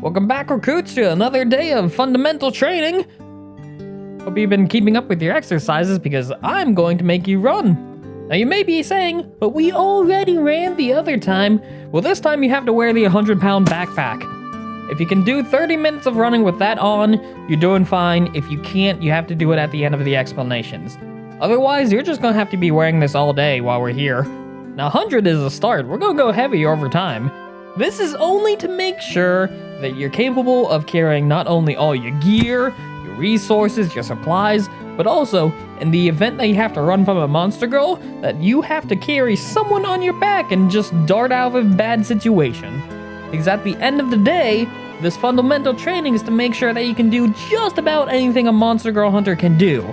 Welcome back, recruits, to another day of fundamental training. Hope you've been keeping up with your exercises because I'm going to make you run. Now you may be saying, but we already ran the other time. Well, this time you have to wear the 100-pound backpack. If you can do 30 minutes of running with that on, you're doing fine. If you can't, you have to do it at the end of the explanations. Otherwise, you're just gonna have to be wearing this all day while we're here. Now 100 is a start. We're gonna go heavier over time. This is only to make sure that you're capable of carrying not only all your gear, your resources, your supplies, but also, in the event that you have to run from a monster girl, that you have to carry someone on your back and just dart out of a bad situation. Because at the end of the day, this fundamental training is to make sure that you can do just about anything a monster girl hunter can do.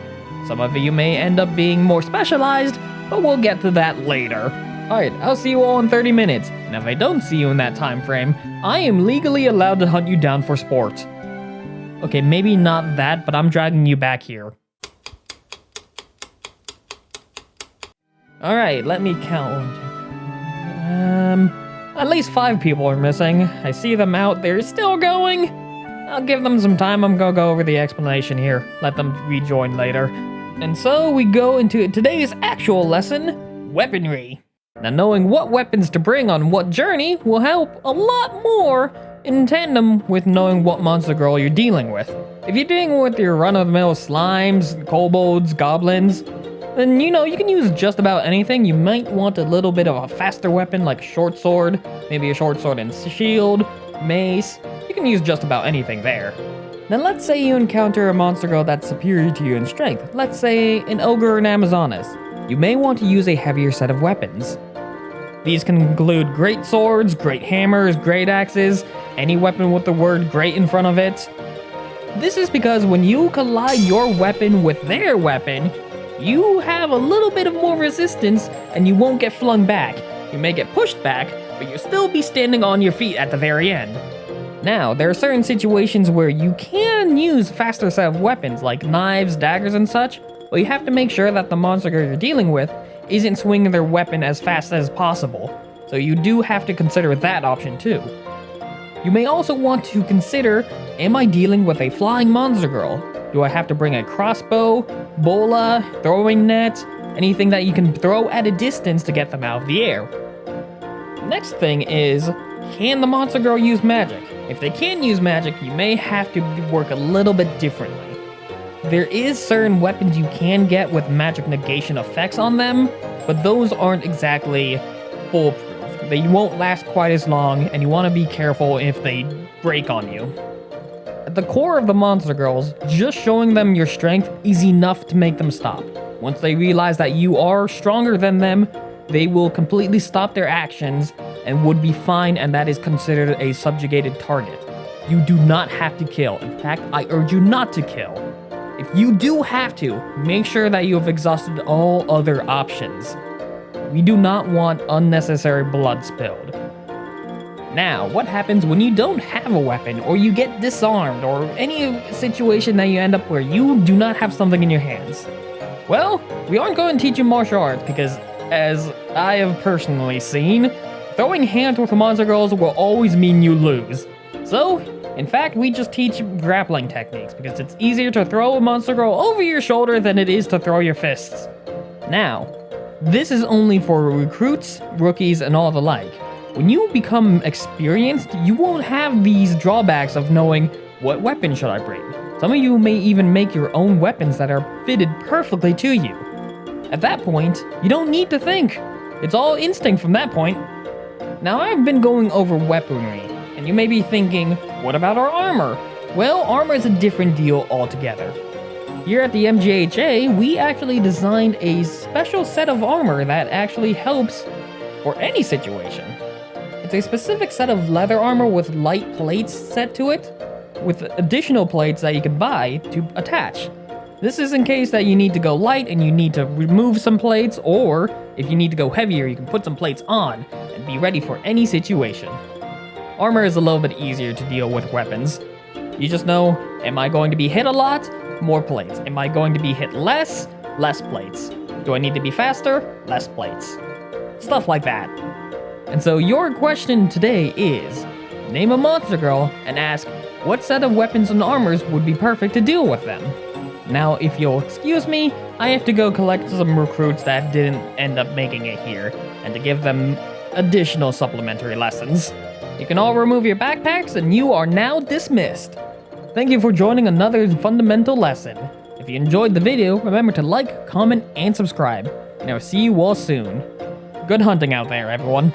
Some of you may end up being more specialized, but we'll get to that later. Alright, I'll see you all in 30 minutes, and if I don't see you in that time frame, I am legally allowed to hunt you down for sport. Okay, maybe not that, but I'm dragging you back here. Alright, let me count. At least 5 people are missing. I see them out there still going. I'll give them some time. I'm gonna go over the explanation here. Let them rejoin later. And so we go into today's actual lesson, weaponry. Now knowing what weapons to bring on what journey will help a lot more in tandem with knowing what monster girl you're dealing with. If you're dealing with your run-of-the-mill slimes, kobolds, goblins, then you can use just about anything. You might want a little bit of a faster weapon like a short sword, maybe a short sword and shield, mace. You can use just about anything there. Now let's say you encounter a monster girl that's superior to you in strength. Let's say an ogre or an amazoness. You may want to use a heavier set of weapons. These can include great swords, great hammers, great axes, any weapon with the word great in front of it. This is because when you collide your weapon with their weapon, you have a little bit of more resistance and you won't get flung back. You may get pushed back, but you'll still be standing on your feet at the very end. Now, there are certain situations where you can use a faster set of weapons like knives, daggers, and such, but you have to make sure that the monster girl you're dealing with isn't swinging their weapon as fast as possible, so you do have to consider that option too. You may also want to consider, am I dealing with a flying monster girl? Do I have to bring a crossbow, bola, throwing net, anything that you can throw at a distance to get them out of the air? Next thing is, can the monster girl use magic? If they can use magic, you may have to work a little bit differently. There is certain weapons you can get with magic negation effects on them, but those aren't exactly foolproof. They won't last quite as long, and you want to be careful if they break on you. At the core of the monster girls, just showing them your strength is enough to make them stop. Once they realize that you are stronger than them, they will completely stop their actions and would be fine, and that is considered a subjugated target. You do not have to kill. In fact, I urge you not to kill. If you do have to, make sure that you have exhausted all other options. We do not want unnecessary blood spilled. Now, what happens when you don't have a weapon, or you get disarmed, or any situation that you end up where you do not have something in your hands? Well, we aren't going to teach you martial arts because, as I have personally seen, throwing hands with monster girls will always mean you lose. So, in fact, we just teach grappling techniques because it's easier to throw a monster girl over your shoulder than it is to throw your fists. Now, this is only for recruits, rookies, and all the like. When you become experienced, you won't have these drawbacks of knowing what weapon should I bring. Some of you may even make your own weapons that are fitted perfectly to you. At that point, you don't need to think. It's all instinct from that point. Now, I've been going over weaponry, and you may be thinking, what about our armor? Well, armor is a different deal altogether. Here at the MGHA, we actually designed a special set of armor that actually helps for any situation. It's a specific set of leather armor with light plates set to it, with additional plates that you can buy to attach. This is in case that you need to go light and you need to remove some plates, or if you need to go heavier, you can put some plates on and be ready for any situation. Armor is a little bit easier to deal with weapons. You just know, am I going to be hit a lot? More plates. Am I going to be hit less? Less plates. Do I need to be faster? Less plates. Stuff like that. And so your question today is, name a monster girl, and ask what set of weapons and armors would be perfect to deal with them. Now, if you'll excuse me, I have to go collect some recruits that didn't end up making it here, and to give them additional supplementary lessons. You can all remove your backpacks, and you are now dismissed. Thank you for joining another fundamental lesson. If you enjoyed the video, remember to like, comment, and subscribe. And I'll see you all soon. Good hunting out there, everyone.